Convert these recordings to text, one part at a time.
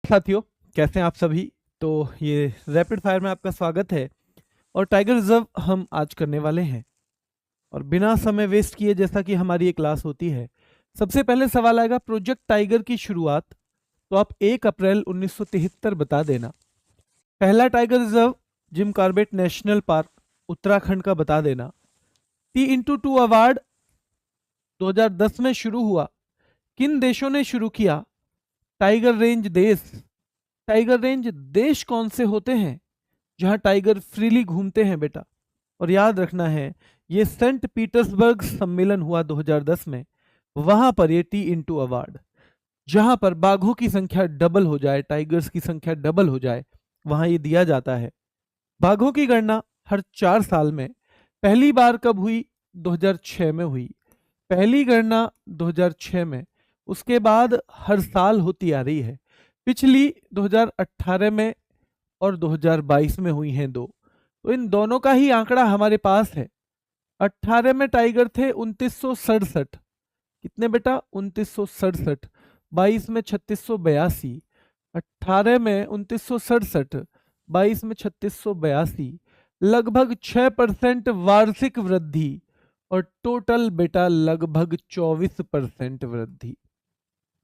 साथियों, कैसे हैं आप सभी। तो ये रैपिड फायर में आपका स्वागत है और टाइगर रिजर्व हम आज करने वाले हैं। और बिना समय वेस्ट किए, जैसा कि हमारी ये क्लास होती है, सबसे पहले सवाल आएगा प्रोजेक्ट टाइगर की शुरुआत। तो आप 1 अप्रैल 1973 बता देना। पहला tiger reserve Jim Corbett national park Uttarakhand का बता देना। T x2 अवार्ड 2010 में शुरू हुआ, किन देशों ने शुरू किया। टाइगर रेंज देश, टाइगर रेंज देश कौन से होते हैं जहां टाइगर फ्रीली घूमते हैं बेटा। और याद रखना है, ये सेंट पीटर्सबर्ग सम्मेलन हुआ 2010 में, वहां पर ये T x अवार्ड, जहां पर बाघों की संख्या डबल हो जाए, टाइगर्स की संख्या डबल हो जाए, वहां ये दिया जाता है। बाघों की गणना हर 4 साल में, पहली बार कब हुई? 2006 में हुई, पहली गणना 2006 में। उसके बाद हर साल होती आ रही है। पिछली 2018 में और 2022 में हुई हैं दो। तो इन दोनों का ही आंकड़ा हमारे पास है। 18 में टाइगर थे 2967, कितने बेटा? 2967। 22 में 3682, 18 में 2967, 22 में 3682, लगभग 6% वार्षिक वृद्धि। और टोटल बेटा लगभग 24% वृद्धि,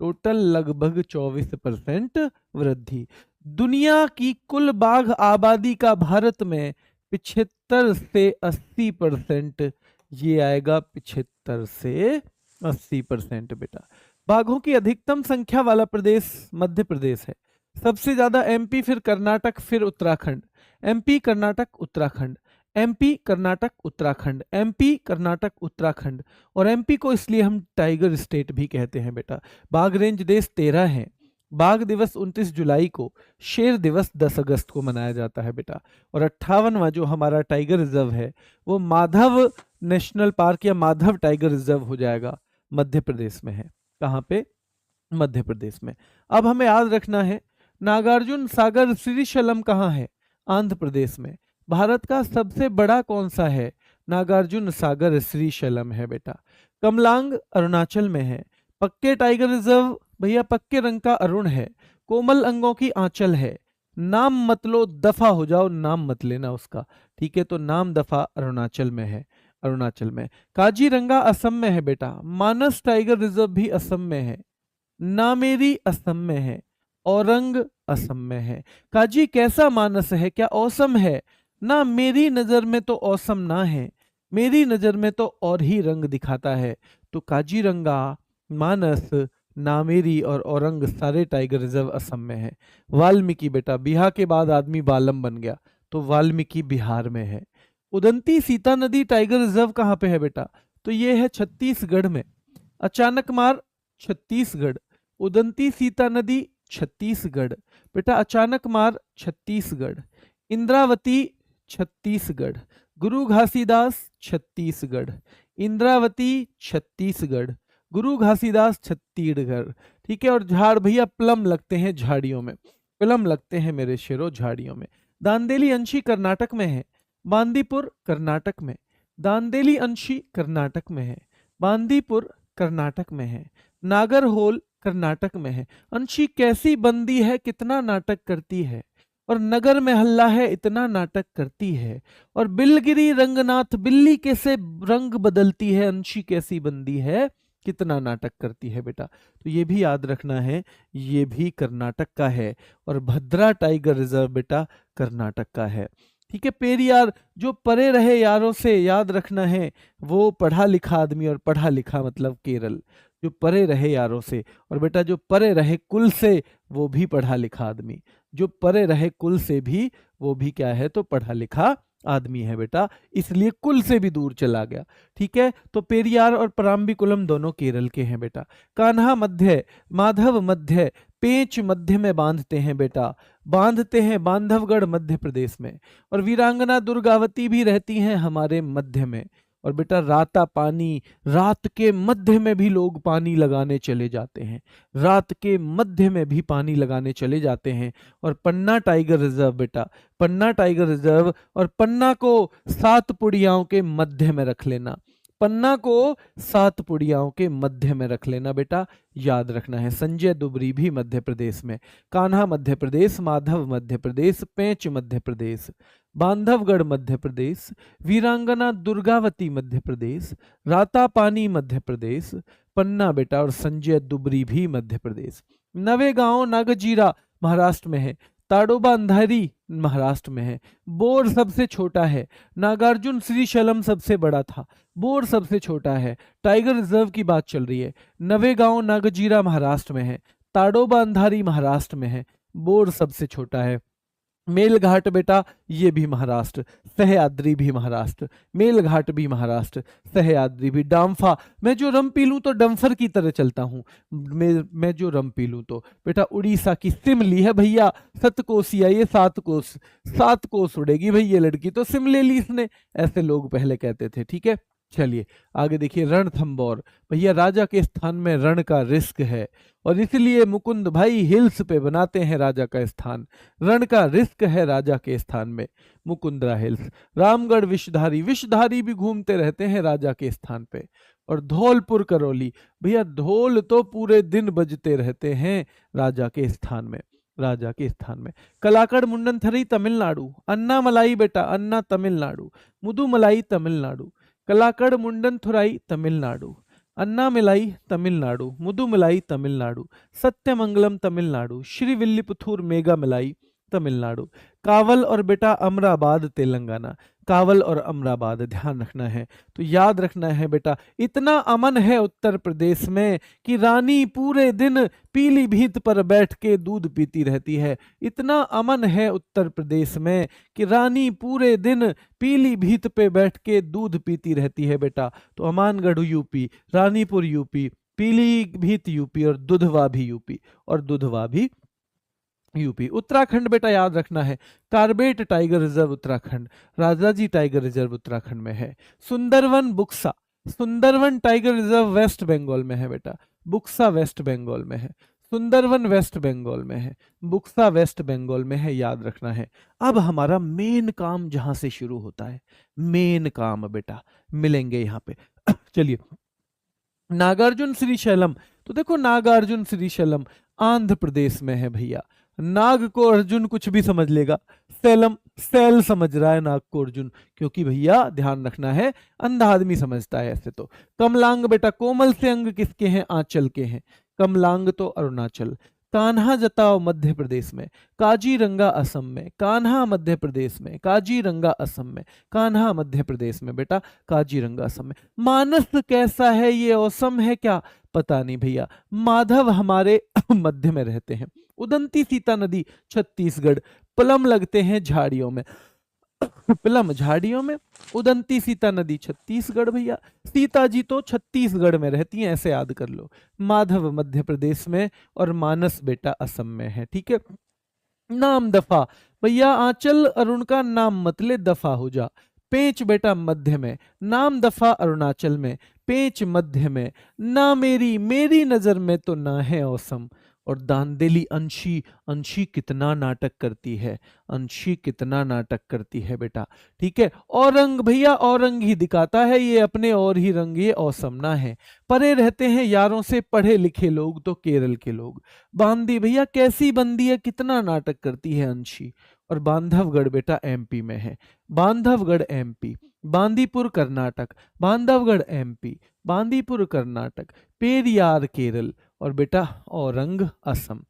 टोटल लगभग 24% वृद्धि। दुनिया की कुल बाघ आबादी का भारत में 75 से 80%, ये आएगा 75 से 80% बेटा। बाघों की अधिकतम संख्या वाला प्रदेश मध्य प्रदेश है। सबसे ज्यादा एमपी, फिर कर्नाटक, फिर Uttarakhand. MP, Karnataka, Uttarakhand, MP, Karnataka, Uttarakhand, MP, Karnataka, Uttarakhand. और एमपी को इसलिए हम टाइगर स्टेट भी कहते हैं बेटा। बाघ रेंज देश 13 हैं। बाघ दिवस 29 जुलाई को, शेर दिवस 10 अगस्त को मनाया जाता है बेटा। और 58वां जो हमारा टाइगर रिजर्व है वो माधव नेशनल पार्क या माधव टाइगर रिजर्व हो जाएगा, मध्य प्रदेश में है। कहाँ पे? मध्य प्रदेश में। अब हमें याद रखना है, नागार्जुन सागर श्रीशैलम कहाँ है? आंध्र प्रदेश में। भारत का सबसे बड़ा कौन सा है? नागार्जुन सागर श्रीशैलम है बेटा। कमलांग अरुणाचल में है। पक्के टाइगर रिजर्व भैया पक्के रंग का अरुण है। कोमल अंगों की आंचल है। नाम मत लो, दफा हो जाओ, नाम मत लेना उसका, ठीक है। तो नाम दफा अरुणाचल में है, अरुणाचल में। काजीरंगा असम में है बेटा। मानस टाइगर रिजर्व भी असम में है। नामेरी असम में है। औरंग असम में है। काजी कैसा मानस है? क्या औसम है? ना, मेरी नजर में तो औसम ना है, मेरी नजर में तो और ही रंग दिखाता है। तो काजीरंगा, मानस, नामेरी और औरंग सारे टाइगर रिजर्व असम में है। वाल्मीकि बेटा, बिहार के बाद आदमी बालम बन गया, तो वाल्मीकि बिहार में है। उदंती सीता नदी टाइगर रिजर्व कहाँ पे है बेटा? तो ये है छत्तीसगढ़ में। अचानक मार छत्तीसगढ़, उदंती सीता नदी छत्तीसगढ़ बेटा। अचानक मार छत्तीसगढ़, इंद्रावती छत्तीसगढ़, गुरु घासीदास छत्तीसगढ़, इंद्रावती छत्तीसगढ़, गुरु घासीदास छत्तीसगढ़, ठीक है। और झाड़ भैया प्लम लगते हैं झाड़ियों में, प्लम लगते हैं मेरे शेरों झाड़ियों में। दांदेली अंशी कर्नाटक में है। बांदीपुर कर्नाटक में, दांदेली अंशी कर्नाटक में है। बांदीपुर कर्नाटक में है। नागरहोल कर्नाटक में है। अंशी कैसी बंदी है, कितना नाटक करती है, और नगर में हल्ला है, इतना नाटक करती है। और बिलगिरी रंगनाथ, बिल्ली कैसे रंग बदलती है, अंशी कैसी बंदी है, कितना नाटक करती है बेटा। तो ये भी याद रखना है, ये भी कर्नाटक का है। और भद्रा टाइगर रिजर्व बेटा कर्नाटक का है, ठीक है। पेरियार, जो परे रहे यारों से, याद रखना है, वो पढ़ा लिखा आदमी, और पढ़ा लिखा मतलब केरल, जो परे रहे यारों से। और बेटा जो परे रहे कुल से, वो भी पढ़ा लिखा आदमी, जो परे रहे कुल से भी, वो भी क्या है? तो पढ़ा लिखा आदमी है बेटा, इसलिए कुल से भी दूर चला गया, ठीक है। तो पेरियार और पराम्बिकुलम दोनों केरल के हैं बेटा। कान्हा मध्य, माधव मध्य, पेंच मध्य में बांधते हैं बेटा, बांधते हैं बांधवगढ़ मध्य प्रदेश में। और वीरांगना दुर्गावती भी रहती हैं हमारे मध्य में। और बेटा राता पानी, रात के मध्य में भी लोग पानी लगाने चले जाते हैं, रात के मध्य में भी पानी लगाने चले जाते हैं। और पन्ना टाइगर रिजर्व बेटा, पन्ना टाइगर रिजर्व, और पन्ना को 7 पुड़ियाओं के मध्य में रख लेना। पन्ना को सातपुड़ियाओं के मध्य में रख लेना बेटा, याद रखना है। संजय दुबरी भी मध्य प्रदेश में, कान्हा मध्य प्रदेश, माधव मध्य प्रदेश, पेंच मध्य प्रदेश, बांधवगढ़ मध्य प्रदेश, वीरांगना दुर्गावती मध्य प्रदेश, रातापानी मध्य प्रदेश, पन्ना बेटा और संजय दुबरी भी मध्य प्रदेश। नवेगांव नागजीरा महाराष्ट्र में है, ताडोबा अंधारी महाराष्ट्र में है, बोर सबसे छोटा है, नागार्जुन श्रीशैलम सबसे बड़ा था, बोर सबसे छोटा है। टाइगर रिजर्व की बात चल रही है। नवेगांव नागजीरा महाराष्ट्र में है, ताडोबा अंधारी महाराष्ट्र में है, बोर सबसे छोटा है। मेलघाट बेटा ये भी महाराष्ट्र, सह्याद्री भी महाराष्ट्र, मेलघाट भी महाराष्ट्र, सह्याद्री भी। डाम्फा, मैं जो रम पी लूं तो डम्फर की तरह चलता हूं, मैं जो रम पी लूं तो बेटा उड़ीसा की सिमली है भैया, सतकोसिया, ये 7 कोस, 7 कोस उड़ेगी भैया लड़की तो सिम ले ली इसने, ऐसे लोग पहले कहते थे। ठीक है, चलिए आगे देखिए। रणथंबोर भैया राजा के स्थान में रण का रिस्क है और इसलिए मुकुंद भाई हिल्स पे बनाते हैं राजा का स्थान। रण का रिस्क है राजा के स्थान में, मुकुंदरा हिल्स। रामगढ़ विषधारी, विषधारी भी घूमते रहते हैं राजा के स्थान पे। और धौलपुर करौली भैया, ढोल तो पूरे दिन बजते रहते हैं राजा के स्थान में, राजा के स्थान में। कलाकड़ मुंडनथरी तमिलनाडु, अन्नामलाई बेटा अन्ना तमिलनाडु, मुदुमलाई तमिलनाडु, कलाकड़ मुंडनथुराई तमिलनाडु, अन्नामलाई तमिलनाडु, मुदुमलाई तमिलनाडु, सत्यमंगलम तमिलनाडु, श्रीविल्लिपुथूर मेघामलाई तमिलनाडु। कावल और बेटा अमराबाद तेलंगाना, कावल और अमराबाद ध्यान रखना है। तो याद रखना है बेटा, इतना अमन है उत्तर प्रदेश में कि रानी पूरे दिन पीलीभीत पर बैठ के दूध पीती रहती है। इतना अमन है उत्तर प्रदेश में कि रानी पूरे दिन पीलीभीत पे बैठ के दूध पीती रहती है बेटा। तो Amangarh UP, Ranipur UP, Pilibhit UP और दुधवा भी यूपी, और दुधवा भी यूपी। उत्तराखंड बेटा याद रखना है, Corbett tiger reserve Uttarakhand, Rajaji tiger reserve Uttarakhand में है। Sundarban Buxa, Sundarban tiger reserve West Bengal में है बेटा, बुक्सा वेस्ट बंगाल में है। सुंदरवन वेस्ट बंगाल में है, बुक्सा वेस्ट बंगाल में है, याद रखना है। अब हमारा मेन काम जहां से शुरू होता है, मेन काम बेटा मिलेंगे यहाँ पे। चलिए, नागार्जुन श्रीशैलम, तो देखो नागार्जुन श्रीशैलम आंध्र प्रदेश में है भैया। नाग को अर्जुन कुछ भी समझ लेगा, सैलम सैल समझ रहा है नाग को अर्जुन, क्योंकि भैया ध्यान रखना है अंधा आदमी समझता है ऐसे तो। कमलांग बेटा, कोमल से अंग किसके हैं, आंचल के हैं, कमलांग तो अरुणाचल। कान्हा जताओ मध्य प्रदेश में, काजीरंगा असम में, कान्हा मध्य प्रदेश में, काजीरंगा असम में, कान्हा मध्य प्रदेश में बेटा, काजीरंगा असम में। मानस कैसा है, ये औसम है क्या, पता नहीं भैया। माधव हमारे मध्य में रहते हैं। उदंती सीता नदी छत्तीसगढ़, प्लम लगते हैं झाड़ियों में, प्लम झाड़ियों में, उदंती सीता नदी छत्तीसगढ़ भैया। सीता जी तो छत्तीसगढ़ में रहती हैं, ऐसे याद कर लो। माधव मध्य प्रदेश में और मानस बेटा असम में है। ठीक है, नाम दफा भैया, आंचल अरुण का नाम मतले दफा हो जा। पेंच बेटा मध्य में, नाम दफा अरुणाचल में, पेंच मध्य में। ना मेरी, मेरी नजर में तो ना है औसम। और दांदेली अंशी, अंशी कितना नाटक करती है, अंशी कितना नाटक करती है बेटा। ठीक है, औरंग भैया, औरंग ही दिखाता है ये अपने और ही रंग, ये औसमना है। परे रहते हैं यारों से पढ़े लिखे लोग तो केरल के लोग। बांदी भैया, कैसी बंदी है, कितना नाटक करती है अंशी। और बांधवगढ़ बेटा एमपी में है, बांधवगढ़ एमपी। बांदीपुर कर्नाटक, बांधवगढ़ एमपी, बांदीपुर कर्नाटक। पेरियार केरल और बेटा औरंग असम,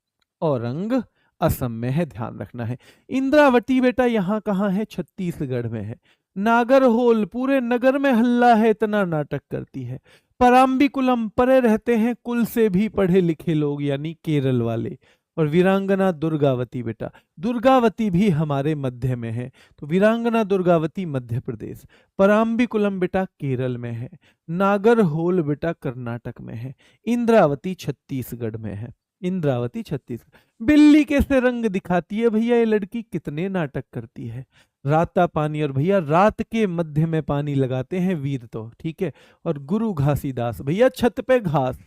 औरंग असम में है, ध्यान रखना है। इंद्रावती बेटा यहाँ कहाँ है, छत्तीसगढ़ में है। नागरहोल, पूरे नगर में हल्ला है, इतना नाटक करती है। पराम्बिकुलम, परे रहते हैं कुल से भी पढ़े लिखे लोग यानी केरल वाले। और वीरांगना दुर्गावती बेटा, दुर्गावती भी हमारे मध्य में है, तो वीरांगना दुर्गावती मध्य प्रदेश। पराम्बिकुलम बेटा केरल में है, नागरहोल बेटा कर्नाटक में है, इंद्रावती छत्तीसगढ़ में है, इंद्रावती छत्तीसगढ़। बिल्ली कैसे रंग दिखाती है भैया ये लड़की, कितने नाटक करती है। राता पानी, और भैया रात के मध्य में पानी लगाते हैं वीर तो, ठीक है। और गुरु घासीदास भैया, छत पे घास,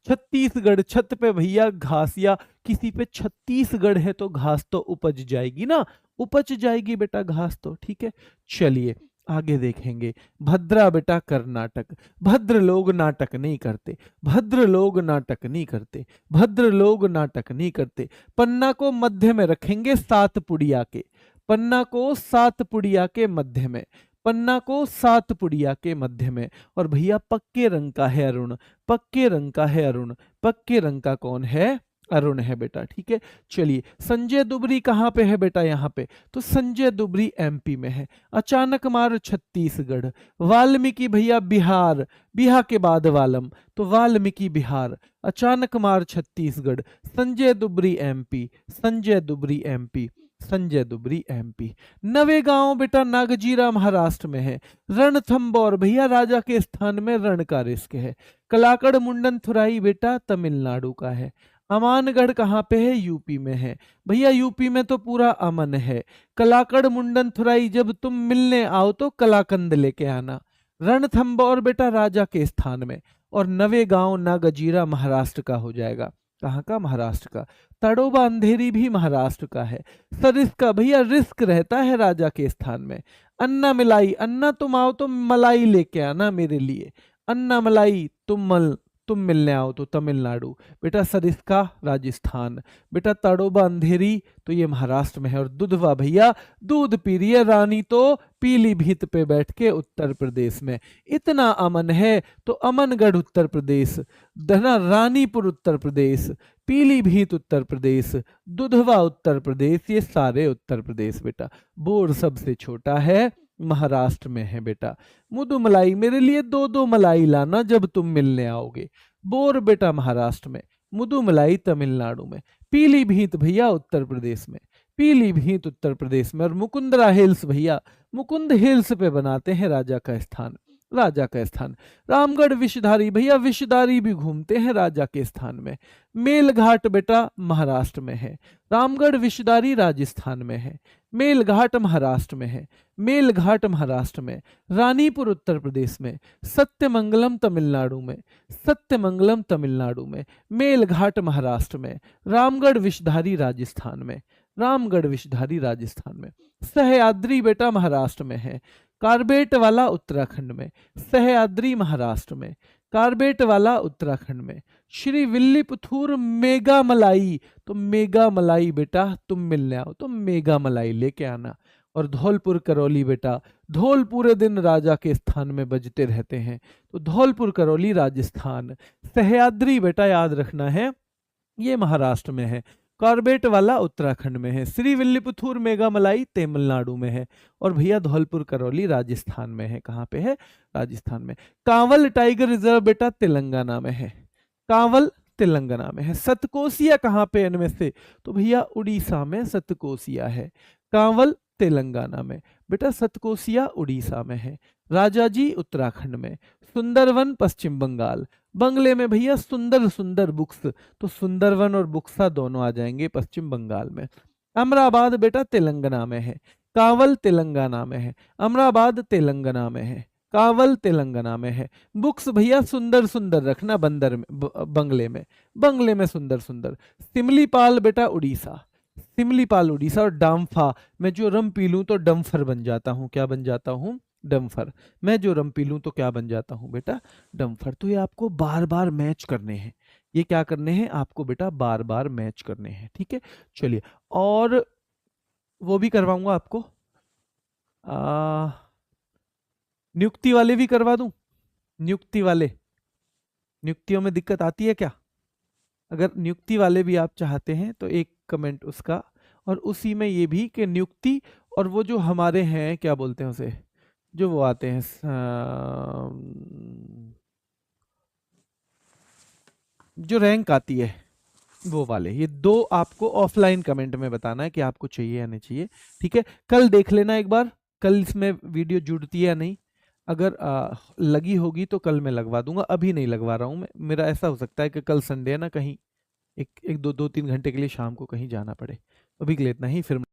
छत्तीसगढ़ छत पे भैया घास, या किसी पे छत्तीसगढ़ है तो घास तो उपज जाएगी ना, उपज जाएगी बेटा घास तो, ठीक है। चलिए आगे देखेंगे। भद्रा बेटा कर्नाटक। भद्र लोग नाटक नहीं करते, भद्र लोग नाटक नहीं करते, भद्र लोग नाटक नहीं करते। पन्ना को मध्य में रखेंगे 7 पुड़िया के, पन्ना को 7 पुड़िया के मध्य में, पन्ना को 7 पुड़िया के मध्य में। और भैया पक्के रंग का है अरुण, पक्के रंग का है अरुण, पक्के रंग का कौन है? अरुण है बेटा, ठीक है। चलिए, संजय दुबरी कहाँ पे है बेटा? यहाँ पे। तो संजय दुबरी एमपी में है। अचानक मार छत्तीसगढ़। वाल्मीकि भैया बिहार, बिहार के बाद वालम, तो Valmiki Bihar. Achanakmar Chhattisgarh. Sanjay Dubri MP, Sanjay Dubri MP, Sanjay Dubri MP. Navegaon बेटा नागजीरा महाराष्ट्र में है। रणथंबोर भैया राजा के स्थान में रण का रिस्क है। कलाकड़ मुंडन थुराई बेटा तमिलनाडु का है। अमानगढ़ कहाँ पे है? यूपी में है। भैया यूपी में तो पूरा अमन है। कलाकड़ मुंडन थुराई जब तुम मिलने आओ तो कलाकंद लेके आना। रणथंबोर बेटा राजा के स्थान में। और नवेगांव नागजीरा महाराष्ट्र का हो जाएगा। कहाँ का? महाराष्ट्र का। तड़ोबा अंधेरी भी महाराष्ट्र का है। सरिस का भैया रिस्क रहता है राजा के स्थान में। अन्ना मिलाई, अन्ना तुम आओ तो मलाई लेके आना मेरे लिए। अन्ना मलाई तुम मिलने आओ तो तमिलनाडु। बेटा सरिस्का राजस्थान। बेटा तड़ोबा अंधेरी तो ये महाराष्ट्र में है। और दुधवा भैया दूध पी रही है रानी तो पीलीभीत पे बैठ के उत्तर प्रदेश में। इतना अमन है तो अमनगढ़ उत्तर प्रदेश, धना रानीपुर उत्तर प्रदेश, पीलीभीत उत्तर प्रदेश, दुधवा उत्तर प्रदेश, ये सारे उत्तर प्रदेश बेटा। बोर सबसे छोटा है, महाराष्ट्र में है बेटा। मुदु मलाई मेरे लिए 2-2 मलाई लाना जब तुम मिलने आओगे। बोर बेटा महाराष्ट्र में, मुदु मलाई तमिलनाडु में। पीलीभीत भैया उत्तर प्रदेश में, पीलीभीत उत्तर प्रदेश में। और मुकुंदरा हिल्स भैया, मुकुंद हिल्स पे बनाते हैं राजा का स्थान, राजा का स्थान। रामगढ़ विषधारी भैया विषधारी भी घूमते हैं राजा के स्थान में। मेलघाट बेटा महाराष्ट्र में है। रामगढ़ विषधारी राजस्थान में है। मेलघाट महाराष्ट्र में है। मेलघाट महाराष्ट्र में। रानीपुर उत्तर प्रदेश में। सत्यमंगलम तमिलनाडु में, सत्यमंगलम तमिलनाडु में। मेलघाट महाराष्ट्र में। रामगढ़ विषधारी राजस्थान में, रामगढ़ विषधारी राजस्थान में। सह्याद्री बेटा महाराष्ट्र में है। कार्बेट वाला उत्तराखंड में। सह्याद्री महाराष्ट्र में। कार्बेट वाला उत्तराखंड में। श्री विल्लीपुथूर मेगा मलाई, तो मेगा मलाई बेटा तुम मिलने आओ तो मेगा मलाई लेके आना। और धौलपुर करौली बेटा, धौल पूरे दिन राजा के स्थान में बजते रहते हैं, तो धौलपुर करौली राजस्थान। सह्याद्री बेटा याद रखना है ये महाराष्ट्र में है। कॉर्बेट वाला उत्तराखंड में है। श्री विल्लीपुथूर मेगा मलाई तमिलनाडु में है। और भैया धौलपुर करौली राजस्थान में है। कहाँ पे है? राजस्थान में। कांवल टाइगर रिजर्व बेटा तेलंगाना में है। कांवल तेलंगाना में है। सतकोसिया कहाँ पे इनमें से? तो भैया उड़ीसा में सतकोसिया है। कांवल तेलंगाना में, बेटा सतकोसिया उड़ीसा में है। राजाजी उत्तराखंड में। सुंदरवन पश्चिम बंगाल। बंगले में भैया सुंदर सुंदर बुक्स, तो सुंदरवन और बुक्सा दोनों आ जाएंगे पश्चिम बंगाल में। अमराबाद बेटा तेलंगाना में है। कांवल तेलंगाना में है। अमराबाद तेलंगाना में है। कांवल तेलंगाना में है। बुक्स भैया सुंदर सुंदर रखना बंदर में, बंगले में, बंगले में सुंदर सुंदर। सिमलीपाल बेटा उड़ीसा, सिमलीपाल उड़ीसा। और डाम्फा, मैं जो रम पी लूं तो डम्फर बन जाता हूं। क्या बन जाता हूं? डम्फर। मैं जो रम पी लूं तो क्या बन जाता हूं बेटा? डम्फर। तो ये आपको बार बार मैच करने हैं। ये क्या करने हैं आपको बेटा? बार बार मैच करने हैं, ठीक है। चलिए, और वो भी करवाऊंगा आपको, नियुक्ति वाले भी करवा दूं। नियुक्ति वाले, नियुक्तियों में दिक्कत आती है क्या? अगर नियुक्ति वाले भी आप चाहते हैं तो एक कमेंट उसका, और उसी में ये भी कि नियुक्ति और वो जो हमारे हैं क्या बोलते हैं उसे, जो वो आते हैं जो रैंक आती है वो वाले, ये 2 आपको ऑफलाइन कमेंट में बताना है कि आपको चाहिए या नहीं चाहिए, ठीक है। कल देख लेना एक बार, कल इसमें वीडियो जुड़ती है या नहीं। अगर लगी होगी तो कल मैं लगवा दूंगा, अभी नहीं लगवा रहा हूँ मैं। मेरा ऐसा हो सकता है कि कल संडे है ना, कहीं एक 2-3 घंटे के लिए शाम को कहीं जाना पड़े। अभी के लिए इतना ही, फिर